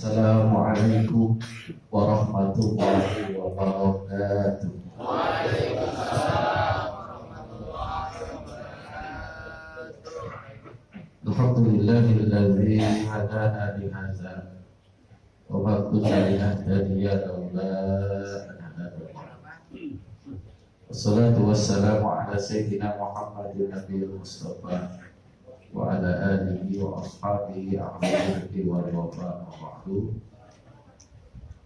Assalamualaikum warahmatullahi wabarakatuh. Alhamdulillahilladzi hadana li hadza wa ma kunna linahtadiya laula an hadana. Wassalatu wassalamu ala sayyidina Muhammadin nabiyil mustafa wa ala alihi wa ashabihi ahlihi wal wafa ba'du.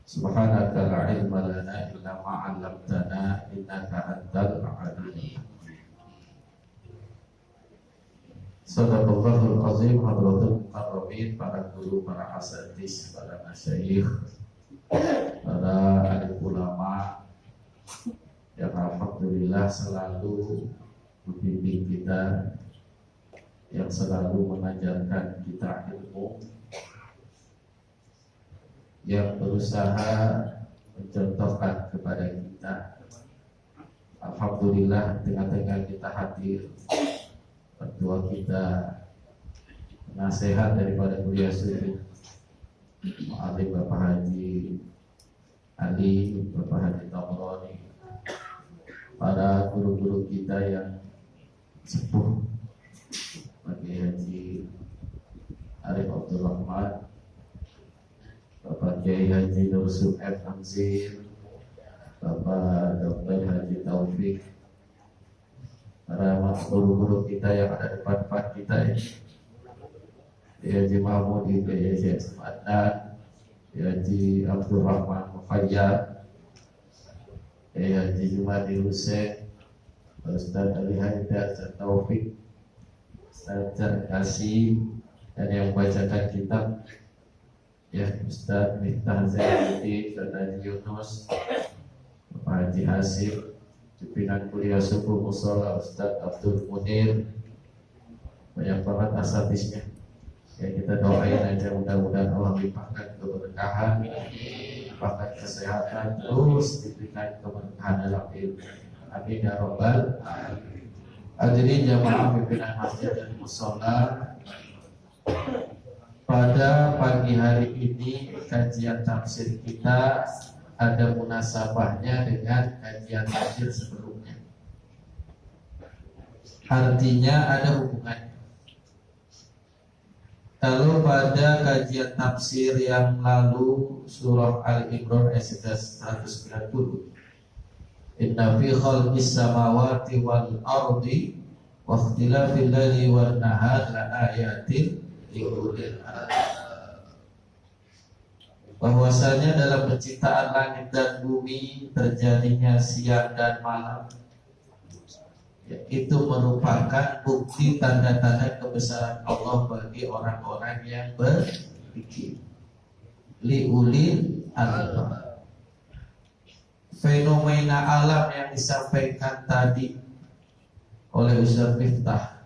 Subhanaka la ilma lana illa ma 'allamtana innaka antal alim. Sadaqallahul azim. Hadratul mukarramin, para guru, para asatidz, para masyayikh, para alim ulama yang alhamdulillah selalu membimbing kita, yang selalu mengajarkan kita ilmu, yang berusaha mencontohkan kepada kita. Alhamdulillah, tengah-tengah kita hadir ketua kita, nasihat daripada kuliah subuh, Mu'alim Bapak Haji Ali, Bapak Haji Tamroni, para guru-guru kita yang sepuh, Bapak Haji Arif Abdul Rahman, Bapak Kiai Haji Nursul F. Hamzir, Bapak Dr. Haji Taufik, para guru-guru kita yang ada depan-depan kita ini, Haji Mahmud, Haji Asmadan, Haji Abdul Rahman Mufayyad, Haji Jumadi Hussein, Ustaz Ali Haidar, Ustaz Taufik, Ustaz Kasim, dan yang membacakan kitab ya Ustaz Miftah Zainuddin, Ustaz Haji Yunus, Bapak Haji Hasim, pimpinan kuliah subuh Musola Ustaz Abdul Munir, banyak banget asatidnya. Ya, kita doain aja mudah-mudahan Allah limpahkan keberkahan, limpahkan kesehatan, terus diberikan keberkahan dalam ilmu. Amin ya rabbal alamin. Hadirin jamaah pimpinan masjid dan musola, pada pagi hari ini kajian tafsir kita ada munasabahnya dengan kajian tafsir sebelumnya. Artinya ada hubungannya. Kalau pada kajian tafsir yang lalu surah Al-Imran ayat 190, Inna fi khalqis samawati wal ardi wa ikhtilafil laili wan nahar la ayatin li ulil albab. Bahwasanya dalam penciptaan langit dan bumi, terjadinya siang dan malam, itu merupakan bukti tanda-tanda kebesaran Allah bagi orang-orang yang berpikir. Liulil albab. Fenomena alam yang disampaikan tadi oleh Ustaz Miftah,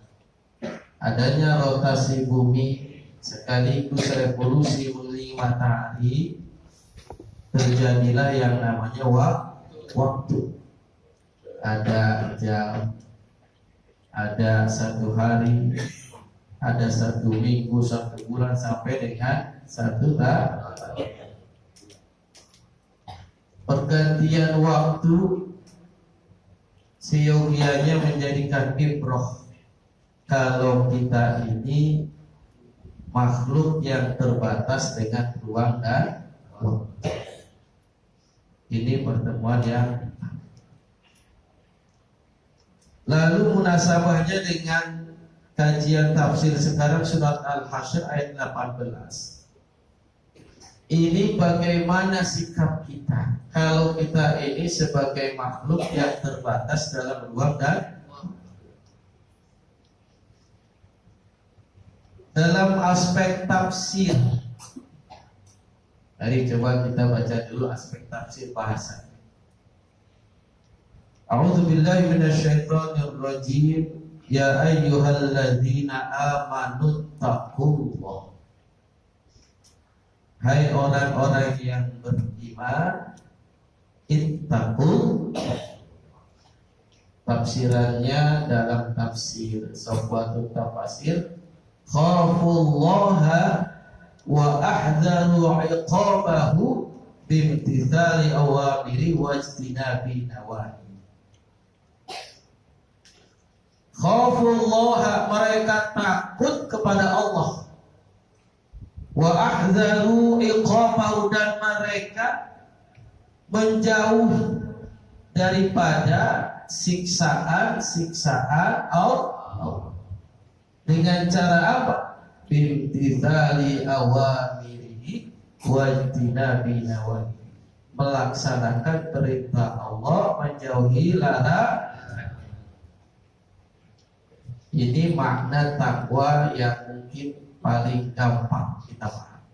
adanya rotasi bumi sekaligus revolusi matahari, terjadilah yang namanya waktu. Ada jam, ada satu hari, ada satu minggu, satu bulan, sampai dengan satu tahun. Pergantian waktu seyogianya menjadikan ibrah kalau kita ini makhluk yang terbatas dengan ruang dan waktu. Ini pertemuan yang lalu munasabahnya dengan kajian tafsir sekarang surat Al-Hasyr ayat 18. Ini bagaimana sikap kita kalau kita ini sebagai makhluk yang terbatas dalam ruang dan dalam aspek tafsir. Mari coba kita baca dulu aspek tafsir bahasa. A'udzubillahi minasyaitonir rajim. Ya ayyuhalladzina amanu taqullah. Hai orang-orang yang beriman, ittaqul. Tafsirannya dalam tafsir Safwatut Tafasir, khafullaha wa ahdharu iqabahu bimtithali awamiri wajtinabi nawahi. Khafullaha, mereka takut kepada Allah. Wa ahdharu iqabahu, dan mereka menjauh daripada siksaan Allah. Dengan cara apa? Bimtithali awamirihi wajtinabi nawahi, melaksanakan perintah Allah, menjauhi larangan. Ini makna takwa yang mungkin paling gampang kita paham.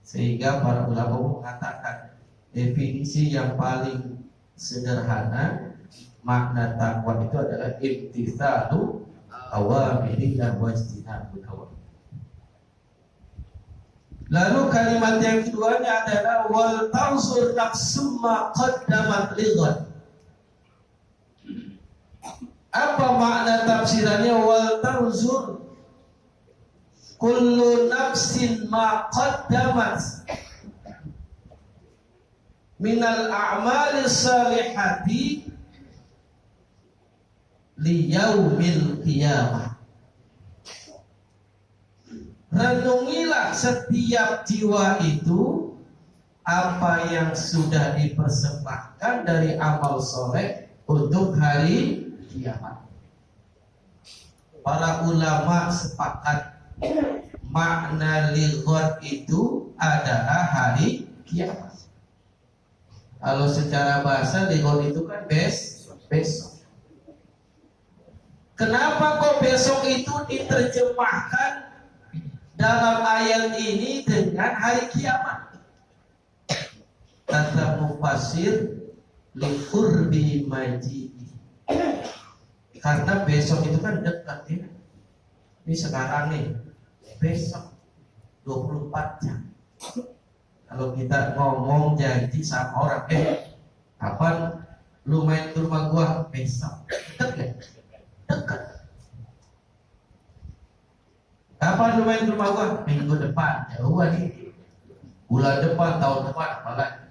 Sehingga para ulama mengatakan definisi yang paling sederhana makna takwa itu adalah imtithalu awamiri dan wajtinabu nawahi. Lalu kalimat yang keduanya adalah wal tanzur nafsum ma qaddamat lighad. Apa makna tafsirannya? Wal tanzur kullu nafsin ma qaddamat minal a'mali salihati liyaumil qiyamah. Renungilah setiap jiwa itu apa yang sudah dipersembahkan dari amal soleh untuk hari kiamat. Para ulama sepakat makna lighad itu adalah hari kiamat. Kalau secara bahasa lighad itu kan besok. Kenapa kok besok itu diterjemahkan dalam ayat ini dengan hari kiamat? Kata mufassir liqurbi maji'i, karena besok itu kan dekat ya. Ini sekarang nih, besok 24 jam. Kalau kita ngomong janji sama orang, kapan lu main ke rumah gua? Besok. Dekat ya? Dekat. Kapan lu main ke rumah gua? Minggu depan. Jauh nih. Bulan depan, tahun depan, apalagi.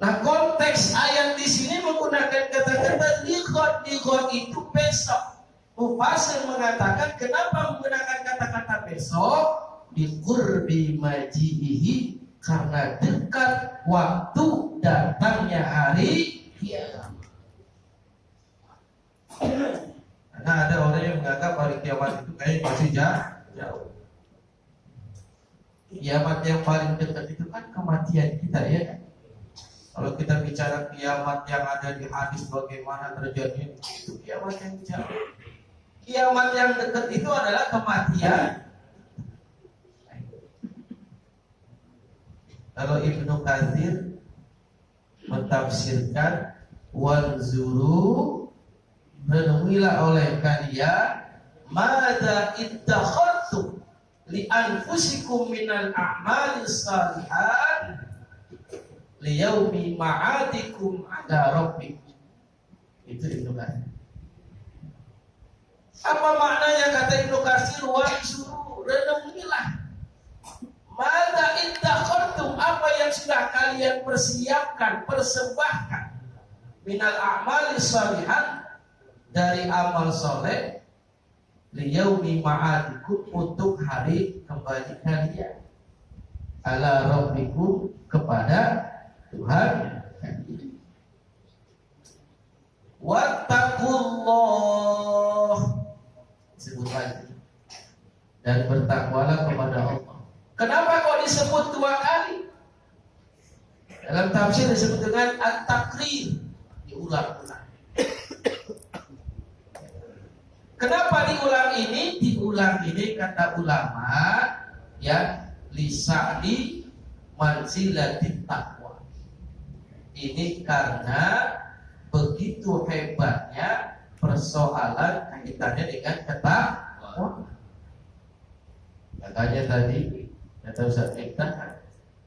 Nah, konteks ayat di sini menggunakan kata-kata lighad. Lighad itu besok. Mufassir mengatakan kenapa menggunakan kata-kata besok? Liqurbi maji'ihi, karena dekat waktu datangnya hari kiamat. Karena ada orang yang menganggap hari kiamat itu kayaknya masih jauh. Kiamat yang paling dekat itu kan kematian kita ya. Kalau kita bicara kiamat yang ada di hadis bagaimana terjadi, itu kiamat yang jauh. Kiamat yang dekat itu adalah kematian. Kalau Ibnu Katsir mentafsirkan wanzuru, renungilah oleh kalian madza ittakhadtum li anfusikum minal a'mali shalihat liyaumi ma'adikum ala rabbikum. Itu Ibnu Katsir. Apa maknanya kata Ibnu Katsir? Wanzuru, renungilah. Maka ittakhadtum, apa yang sudah kalian persiapkan, persembahkan, minal a'mali shalihat, dari amal soleh, liyaumi ma'adikum, untuk hari kembali kalian, ala rabbikum, kepada Tuhan. Wattaqullah, disebut lagi, dan bertakwalah kepada Allah. Kenapa kok disebut 2 kali? Dalam tafsir disebut dengan at-takrir, diulang-ulang. Kenapa diulang ini? Diulang ini kata ulama ya, lisa'li manzilatit taqwa. Ini karena begitu hebatnya persoalan kaitannya dengan takwa. Makanya tadi kata Ustaz Miftah,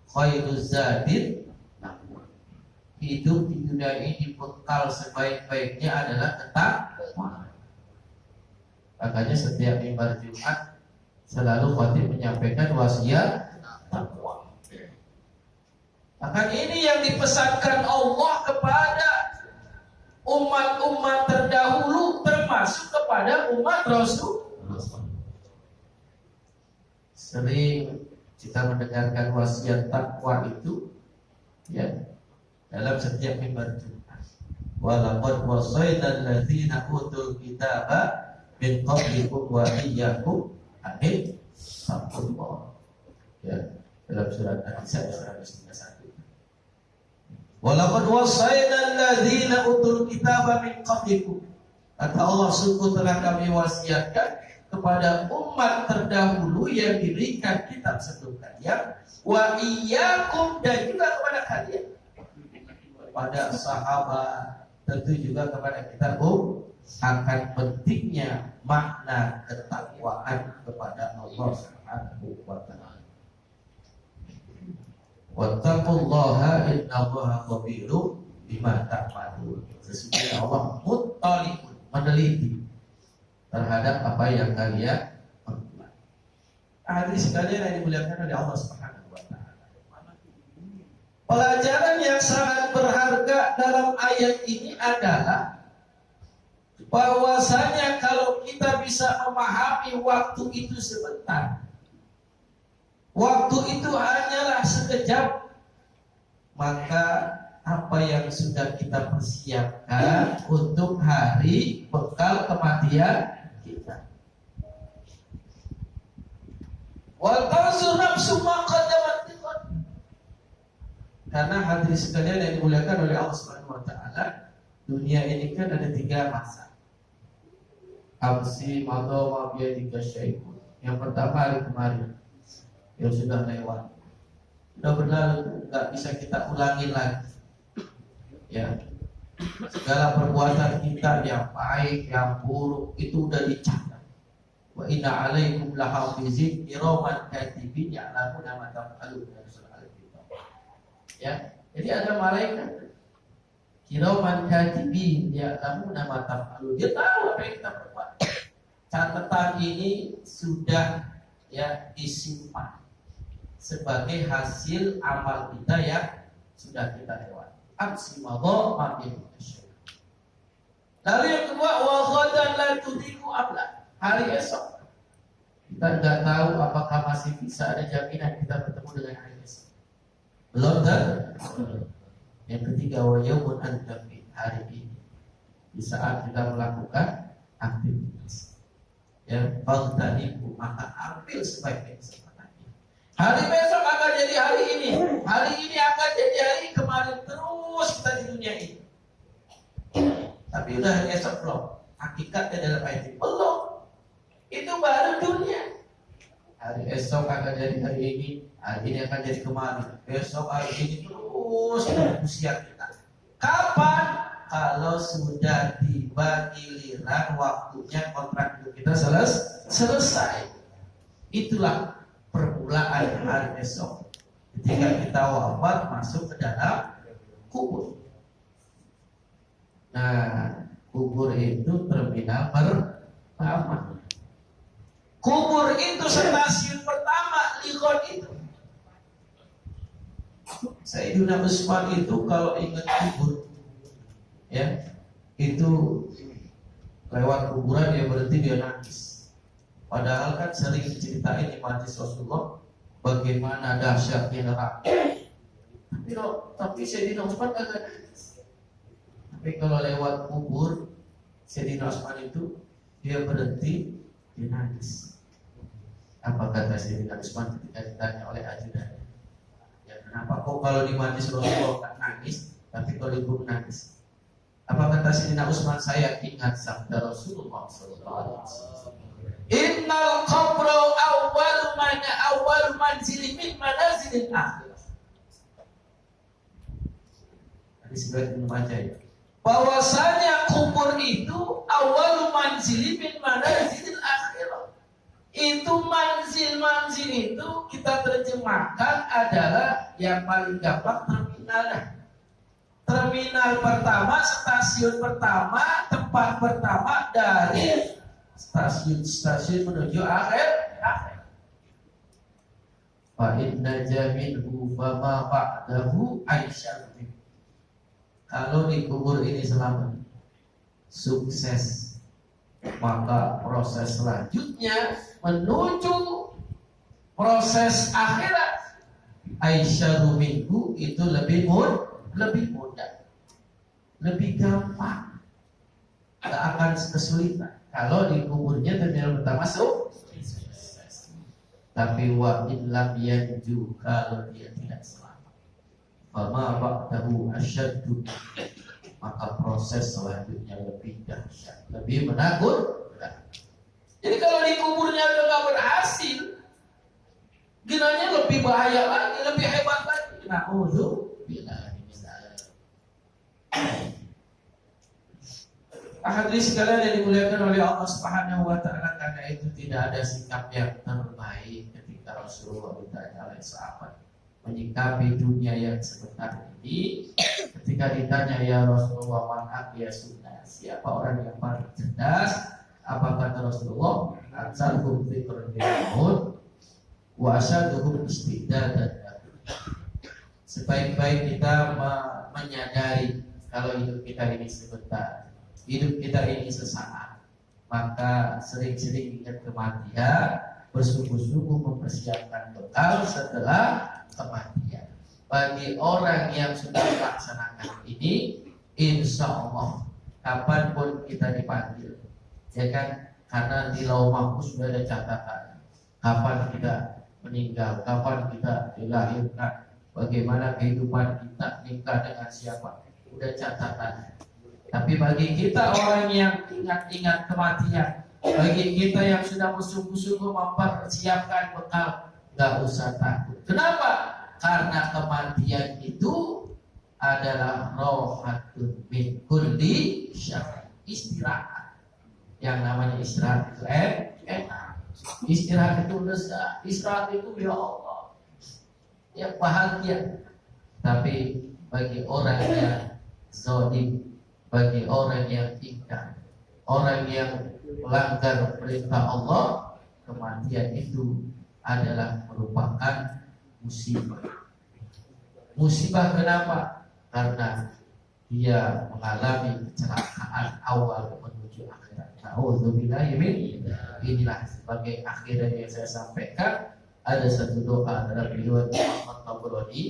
khairuz zadid taqwa. Hidup di dunia ini bekal sebaik-baiknya adalah takwa. Makanya setiap mimbar Jumat selalu khatib menyampaikan wasiat takwa. Akan ini yang dipesankan Allah kepada umat-umat terdahulu, termasuk kepada umat Rasul. Sering kita mendengarkan wasiat takwa itu ya dalam setiap mimbar Jumat. Wa laqad wasayna alladziina utul kitaba min qablikum wa iyyakum an taqullah. Ya, dalam surat An-Nisa ayat 131. Wa laqad wasayna alladziina utul kitaba min qablikum. Kata Allah, sungguh telah kami wasiatkan kepada umat terdahulu yang diberikan kitab sebelum kalian, wa iyyakum, dan juga kepada kalian, kepada sahabat, tentu juga kepada kita akan pentingnya makna ketakwaan kepada Allah Subhanahu wa taala. Wattaqullaha innallaha khabirun bima ta'malun. Sesungguhnya Allah muttali'un, meneliti terhadap apa yang kalian perbuat. Hadirin sekalian yang dimuliakan oleh Allah Subhanahu wa taala. Pelajaran yang sangat berharga dalam ayat ini adalah bahwasanya kalau kita bisa memahami waktu itu sebentar, waktu itu hanyalah sekejap, maka apa yang sudah kita persiapkan untuk hari bekal kematian kita. Wal tanzur nafsum ma qaddamat lighad. Karena hadirin sekalian yang dimuliakan oleh Allah Subhanahu wa taala, dunia ini kan ada 3 masa. Amsi madha ma biyadika syai'un. Yang pertama hari kemarin yang sudah lewat, sudah berlalu, nggak bisa kita ulangi lagi. Ya, segala perbuatan kita yang baik, yang buruk itu udah dicatat. Wa inna 'alaikum lahafizin kiraman katibin ya'lamuna ma taf'alun. Ya, jadi ada malaikat kiraman katibin ya'lamuna ma taf'alun. Dia tahu apa yang kita perbuat. Catatan ini sudah ya disimpan sebagai hasil amal kita yang sudah kita lewati. Lalu yang kedua, wa ghadan la tudhiku amla. Hari esok kita tidak tahu apakah masih bisa ada jaminan kita bertemu dengan hari esok. Belum kan? Yang ketiga, wa yaumun adzabin. Hari ini di saat kita melakukan aktivitas ya baghtaniku, maka ambil sebaik-baik kesempatannya. Hari besok akan jadi hari ini, hari ini akan jadi hari kemarin, terus kita di dunia ini. Tapi udah hari esok belum? Hakikatnya dalam ayat ini belum. Itu baru dunia. Hari esok akan jadi hari ini akan jadi kemarin, besok hari ini, terus usia kita. Kapan? Kalau sudah tiba giliran waktunya kontrak hidup kita selesai. Itulah permulaan hari esok, ketika kita wafat masuk ke dalam kubur. Nah, kubur itu terminal pertama. Kubur itu stasiun pertama lighad itu. Sayyidina Utsman itu kalau ingat kubur, ya itu lewat kuburan dia berhenti, dia nangis. Padahal kan sering diceritain di majlis Rasulullah bagaimana dahsyatnya neraka. Tapi Sayyidina Utsman kagak nangis. Tapi kalau lewat kubur Sayyidina Utsman itu dia berhenti, dia nangis. Apa kata Sayyidina Utsman ketika ditanya oleh ajudannya? Ya, kenapa kok kalau di majlis Rasulullah kan nangis, tapi kalau di kubur nangis? Apa kata Sayyidina Utsman? Saya ingat sabda Rasulullah sallallahu alaihi wasallam. Innal qabra awwal manzilin min manazilil akhirah. Tadi sudah dibaca ya. Bahwasanya kubur itu awal manzilin min manazilil akhirah. Itu manzil itu kita terjemahkan adalah yang paling gampang terminalnya. Terminal pertama, stasiun pertama, tempat pertama dari stasiun menuju akhir. fa inna jaminhu fama ba'dahu aisyah. Kalau dikubur ini selamat, sukses, maka proses selanjutnya menuju proses akhirat aisyah minhu itu lebih mudah, lebih gampang, tidak akan kesulitan. Kalau dikuburnya ternyata pertama sukses. Tapi wa in lam yanju, kalau dia tidak selamat, fama ba'dahu asyaddu, maka proses selanjutnya lebih dahsyat, lebih menakutkan. Jadi kalau dikuburnya udah gak berhasil, ginanya lebih bahaya lagi, lebih hebat lagi. Na'udzubillah. Hadirin sekalian yang dimuliakan oleh Allah Subhanahu wa taala, karena itu tidak ada sikap yang terbaik ketika Rasulullah ditanya oleh sahabat menyikapi dunia yang sebentar ini. Ketika ditanya, ya Rasulullah, man aqyasun nas, siapa orang yang paling cerdas? Apa kata Rasulullah? Atsarhum fitrun bil maut wa asyaduhum istidadan. Sebaik-baik kita menyadari kalau hidup kita ini sebentar, hidup kita ini sesaat, maka sering-sering ingat kematian, bersungguh-sungguh mempersiapkan bekal setelah kematian. Bagi orang yang sudah melaksanakan ini, insya Allah kapanpun kita dipanggil, ya kan? Karena di lauh mahfuz sudah ada catatan kapan kita meninggal, kapan kita dilahirkan, bagaimana kehidupan kita, nikah dengan siapa, udah catatan. Tapi bagi kita orang yang ingat-ingat kematian, bagi kita yang sudah bersungguh-sungguh mempersiapkan bekal, nggak usah takut. Kenapa? Karena kematian itu adalah rohatun min kulli syarr, istirahat. Yang namanya istirahat itu enak. Istirahat itu lezat. Istirahat itu ya Allah, ya bahagia. Tapi bagi orang yang zalim, bagi orang yang ingkar, orang yang melanggar perintah Allah, kematian itu adalah merupakan musibah. Musibah kenapa? Karena dia mengalami kecelakaan awal menuju akhirat. Na'udzubillah. Inilah sebagai akhirat yang saya sampaikan. Ada satu doa dalam riwayat Muhammad Tabrani,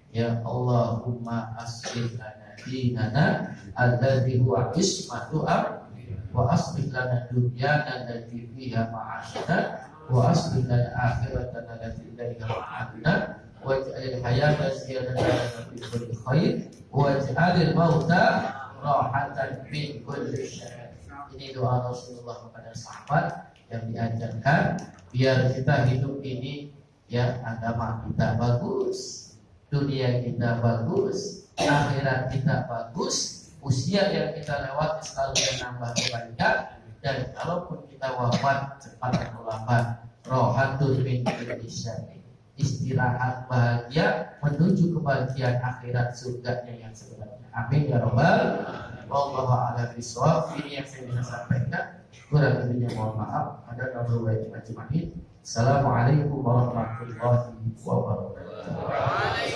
ya Allahumma aslih lana dinana alladzi huwa ismatu wa aslih lana dunyana allati fiha ma'asyana wa aslih lana akhiratana allati ilaiha ma'adna waj'alil hayata ziyadatan lana fi kulli khair waj'alil mauta rahatan min kulli syarr. Ini doa Rasulullah kepada sahabat yang diajarkan biar kita hidup ini, ya, agama kita bagus, dunia kita bagus, akhirat kita bagus, usia yang kita lewati selalu menambah kebaikan, dan kalaupun kita wafat cepat atau lambat, rohatun min kulli syarr, istirahat bahagia menuju kebahagiaan akhirat surganya yang sebenarnya. Amin ya rabbal alamin. Wallahu a'lam bishawab. Ini yang saya bisa sampaikan. Kurang lebihnya mohon maaf. Ada nomor wajib majmu'in. Assalamualaikum warahmatullahi wabarakatuh.